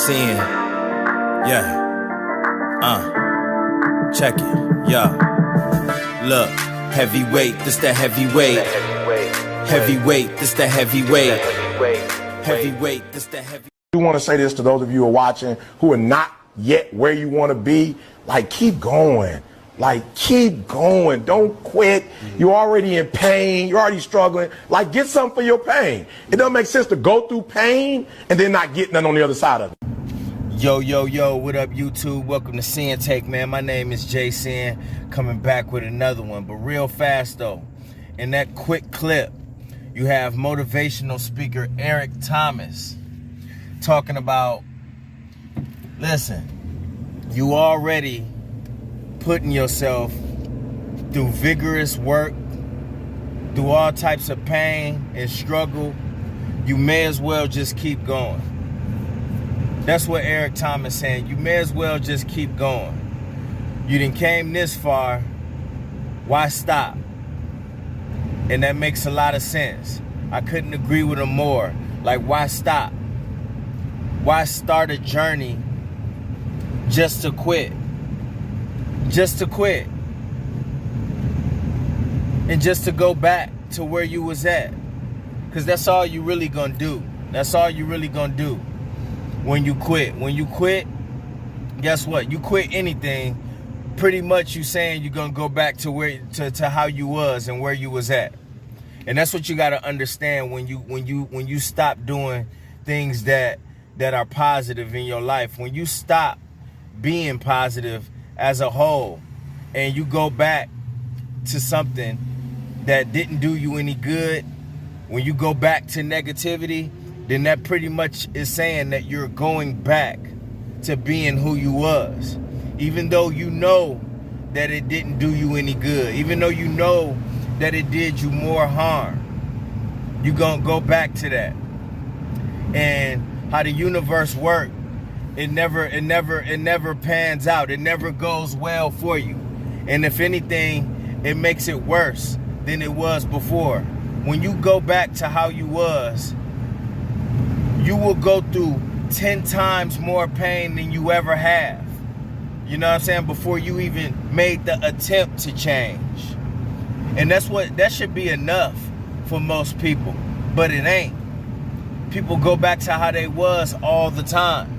Sin. Yeah. Check it. Yeah. Look. Heavyweight, this the heavyweight. Heavyweight, this the heavyweight. Heavyweight, this the heavyweight. I want to say this to those of you who are watching who are not yet where you want to be. Like, keep going. Like, keep going. Don't quit. You're already in pain. You're already struggling. Like, get something for your pain. It doesn't make sense to go through pain and then not get none on the other side of it. Yo, what up, YouTube? Welcome to Sinn-Take, man. My name is Jason, coming back with another one. But real fast, though, in that quick clip, you have motivational speaker Eric Thomas talking about, listen, you already putting yourself through vigorous work, through all types of pain and struggle. You may as well just keep going. That's what Eric Thomas saying. You may as well just keep going. You done came this far, why stop? And that makes a lot of sense. I couldn't agree with him more. Like, why stop? Why start a journey just to quit? Just to quit. And just to go back to where you was at. Because that's all you really gonna do. That's all you really gonna do when you quit. When you quit, guess what? You quit anything, pretty much you saying you're gonna go back to where to how you was and where you was at. And that's what you gotta understand when you stop doing things that are positive in your life. When you stop being positive as a whole and you go back to something that didn't do you any good, when you go back to negativity, then that pretty much is saying that you're going back to being who you was. Even though you know that it didn't do you any good, even though you know that it did you more harm, you're gonna go back to that. And how the universe works, it never pans out. It never goes well for you. And if anything, it makes it worse than it was before. When you go back to how you was, you will go through 10 times more pain than you ever have. You know what I'm saying? Before you even made the attempt to change. And that should be enough for most people, but it ain't. People go back to how they was all the time.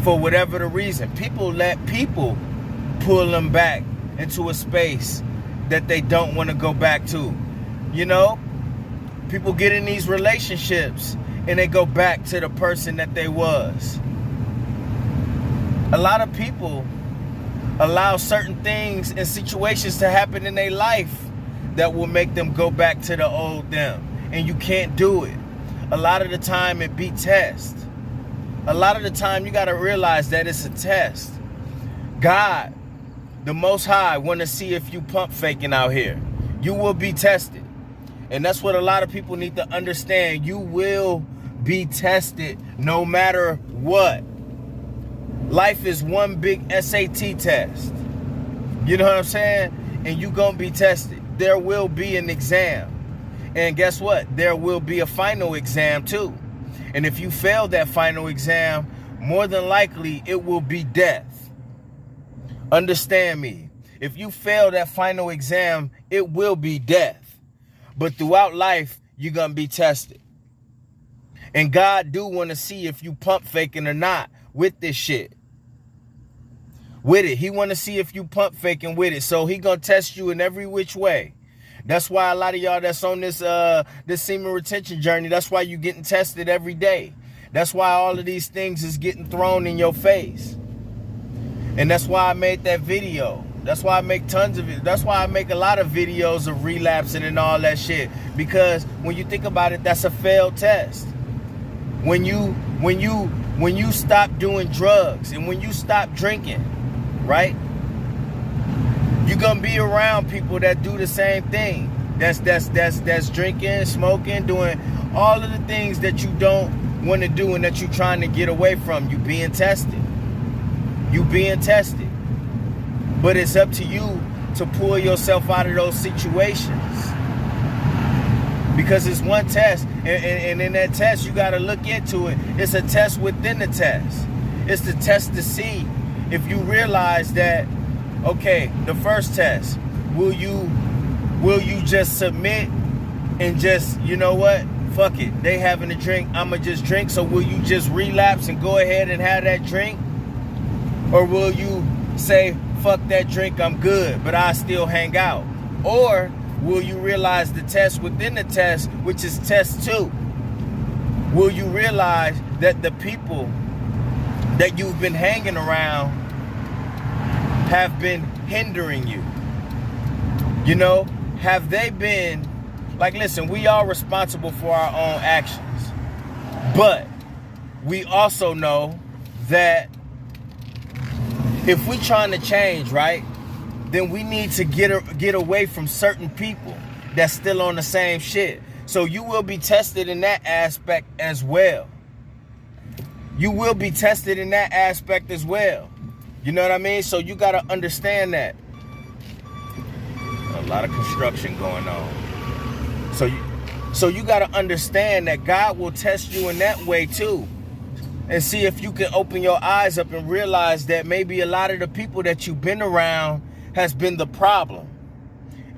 For whatever the reason. People let people pull them back into a space that they don't want to go back to. You know? People get in these relationships and they go back to the person that they was. A lot of people allow certain things and situations to happen in their life that will make them go back to the old them. And you can't do it. A lot of the time it be test. A lot of the time you got to realize that it's a test. God, the Most High, want to see if you pump faking out here. You will be tested. And that's what a lot of people need to understand. You will be tested no matter what. Life is one big SAT test. You know what I'm saying? And you gonna be tested. There will be an exam. And guess what? There will be a final exam too. And if you fail that final exam, more than likely it will be death. Understand me. If you fail that final exam, it will be death. But throughout life, you're gonna be tested. And God do want to see if you pump faking or not with this shit. With it. He want to see if you pump faking with it. So he gonna test you in every which way. That's why a lot of y'all that's on this semen retention journey, that's why you getting tested every day. That's why all of these things is getting thrown in your face. And that's why I made that video. That's why I make tons of it. That's why I make a lot of videos of relapsing and all that shit. Because when you think about it, that's a failed test. When you stop doing drugs and when you stop drinking, right? You're gonna be around people that do the same thing. That's drinking, smoking, doing all of the things that you don't want to do and that you're trying to get away from. You being tested. You being tested. But it's up to you to pull yourself out of those situations. Because it's one test, and in that test, you got to look into it. It's a test within the test. It's the test to see if you realize that, okay, the first test, will you just submit and just, you know what, fuck it, they having a drink, I'ma just drink. So will you just relapse and go ahead and have that drink? Or will you say, fuck that drink, I'm good, but I still hang out? Or will you realize the test within the test, which is test 2? Will you realize that the people that you've been hanging around have been hindering you? You know, have they been, like, listen, we are responsible for our own actions, but we also know that if we trying to change, right, then we need to get away from certain people that's still on the same shit. So you will be tested in that aspect as well. You will be tested in that aspect as well. You know what I mean? So you got to understand that. A lot of construction going on. So you got to understand that God will test you in that way too. And see if you can open your eyes up and realize that maybe a lot of the people that you've been around has been the problem.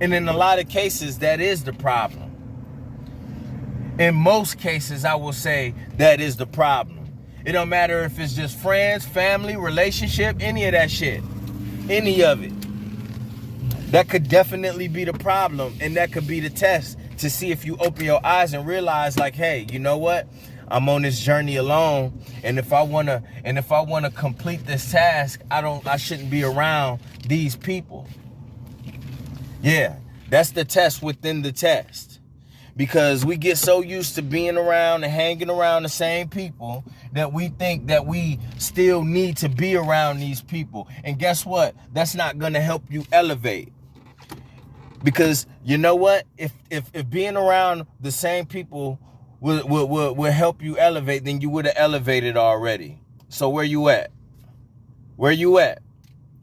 And in a lot of cases, that is the problem. In most cases, I will say that is the problem. It don't matter if it's just friends, family, relationship, any of that shit. Any of it. That could definitely be the problem, and that could be the test to see if you open your eyes and realize, like, hey, you know what? I'm on this journey alone, and if I wanna complete this task, I shouldn't be around these people. Yeah, that's the test within the test. Because we get so used to being around and hanging around the same people that we think that we still need to be around these people. And guess what? That's not gonna help you elevate. Because you know what? If being around the same people will help you elevate, then you would have elevated already. So where you at? Where you at?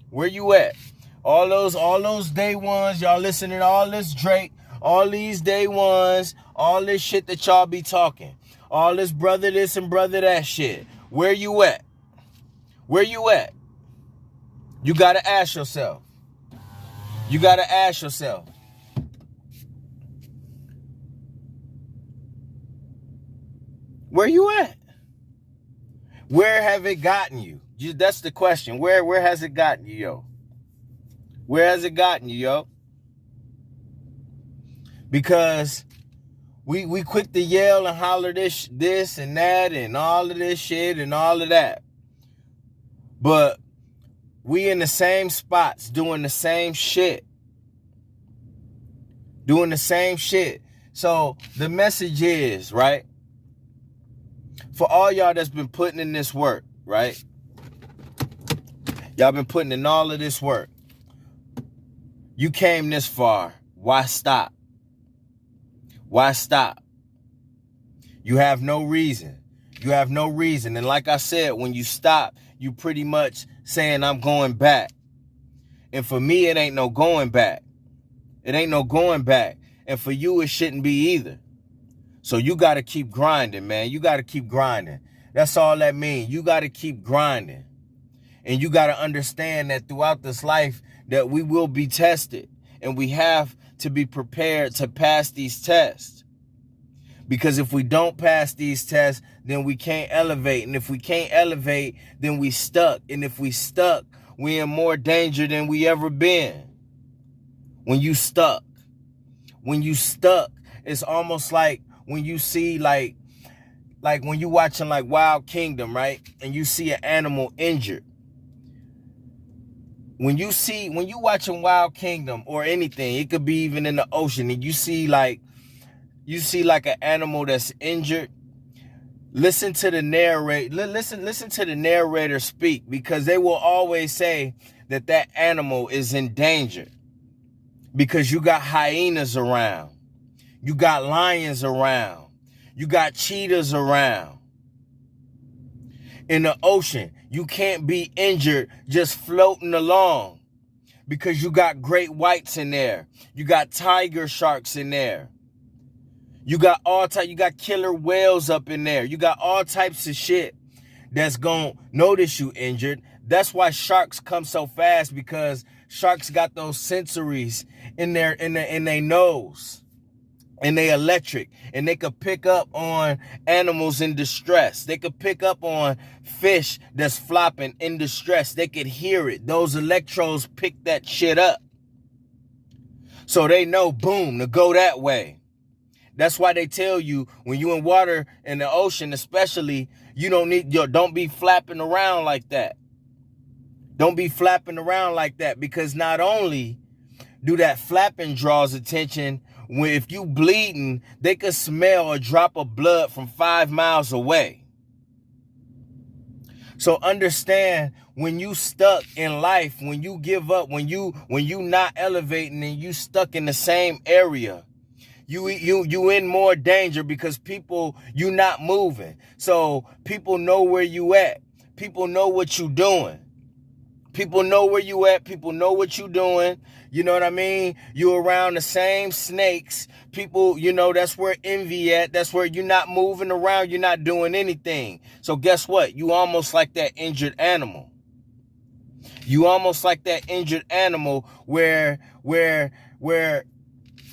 Where you at? All those day ones, y'all listening to all this Drake, all these day ones, all this shit that y'all be talking, all this brother this and brother that shit. Where you at? Where you at? You gotta ask yourself. You gotta ask yourself. Where you at? Where have it gotten you? That's the question. Where has it gotten you, yo? Where has it gotten you, yo? Because we quick to yell and holler this and that and all of this shit and all of that. But we in the same spots doing the same shit. Doing the same shit. So the message is, right? For all y'all that's been putting in this work, right? Y'all been putting in all of this work. You came this far. Why stop? Why stop? You have no reason. You have no reason. And like I said, when you stop, you pretty much saying, I'm going back. And for me, it ain't no going back. It ain't no going back. And for you, it shouldn't be either. So you got to keep grinding, man. You got to keep grinding. That's all that means. You got to keep grinding. And you got to understand that throughout this life that we will be tested. And we have to be prepared to pass these tests. Because if we don't pass these tests, then we can't elevate. And if we can't elevate, then we stuck. And if we stuck, we in more danger than we ever been. When you stuck. When you stuck, it's almost like when you see like when you watching like Wild Kingdom, right? And you see an animal injured. When you watching Wild Kingdom or anything, it could be even in the ocean, and you see like an animal that's injured, listen to the narrator speak, because they will always say that animal is in danger. Because you got hyenas around. You got lions around. You got cheetahs around. In the ocean, you can't be injured just floating along, because you got great whites in there. You got tiger sharks in there. You got you got killer whales up in there. You got all types of shit that's gonna notice you injured. That's why sharks come so fast, because sharks got those sensories in their nose. And they electric, and they could pick up on animals in distress. They could pick up on fish that's flopping in distress. They could hear it. Those electrodes pick that shit up. So they know, boom, to go that way. That's why they tell you when you in water, in the ocean especially, you don't be flapping around like that. Don't be flapping around like that, because not only do that flapping draws attention, if you bleeding, they could smell a drop of blood from 5 miles away. So understand, when you stuck in life, when you give up, when you not elevating and you stuck in the same area, you in more danger, because people, you not moving. So people know where you at. People know what you doing. People know where you at. People know what you doing. You know what I mean? You around the same snakes. People, that's where envy at. That's where you're not moving around. You're not doing anything. So guess what? You almost like that injured animal. You almost like that injured animal where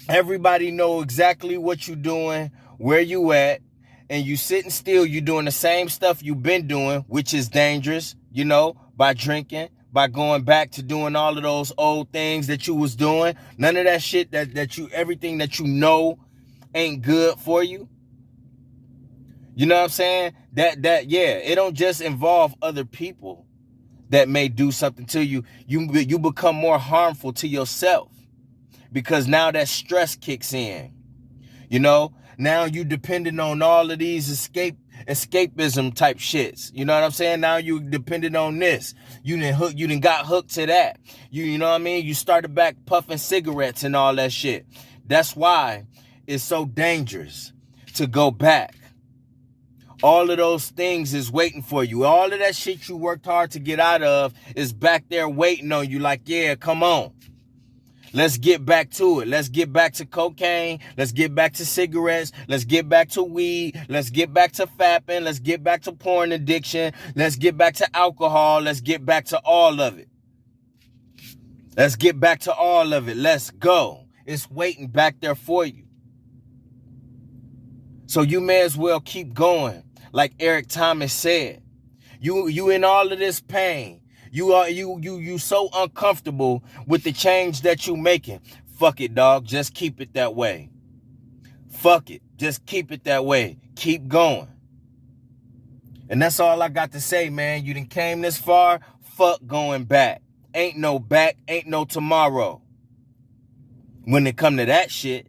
everybody know exactly what you doing, where you at, and you sitting still. You doing the same stuff you've been doing, which is dangerous, by drinking, by going back to doing all of those old things that you was doing. None of that shit everything that ain't good for you. You know what I'm saying? Yeah, it don't just involve other people that may do something to you. You become more harmful to yourself, because now that stress kicks in. Now you depending on all of these escapism type shits. You know what I'm saying? Now you dependent on this. You done got hooked to that. You know what I mean? You started back puffing cigarettes and all that shit. That's why it's so dangerous to go back. All of those things is waiting for you. All of that shit you worked hard to get out of is back there waiting on you, like, yeah, come on. Let's get back to it. Let's get back to cocaine. Let's get back to cigarettes. Let's get back to weed. Let's get back to fapping. Let's get back to porn addiction. Let's get back to alcohol. Let's get back to all of it. Let's get back to all of it. Let's go. It's waiting back there for you. So you may as well keep going. Like Eric Thomas said, you in all of this pain. You so uncomfortable with the change that you making. Fuck it, dog. Just keep it that way. Fuck it. Just keep it that way. Keep going. And that's all I got to say, man. You done came this far. Fuck going back. Ain't no back. Ain't no tomorrow. When it come to that shit.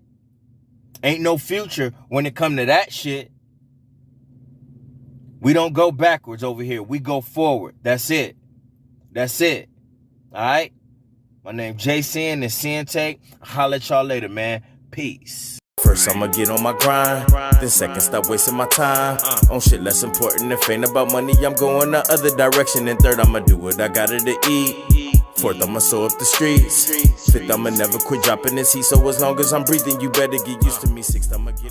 Ain't no future when it come to that shit. We don't go backwards over here. We go forward. That's it. That's it. All right? My name Jason and Sinn-Take. I'll holler at y'all later, man. Peace. First, I'ma get on my grind. Then second, stop wasting my time on shit less important. If ain't about money, I'm going the other direction. And third, I'ma do what I gotta to eat. Fourth, I'ma sew up the streets. Fifth, I'ma never quit dropping this heat. So as long as I'm breathing, you better get used to me. Sixth, I'ma get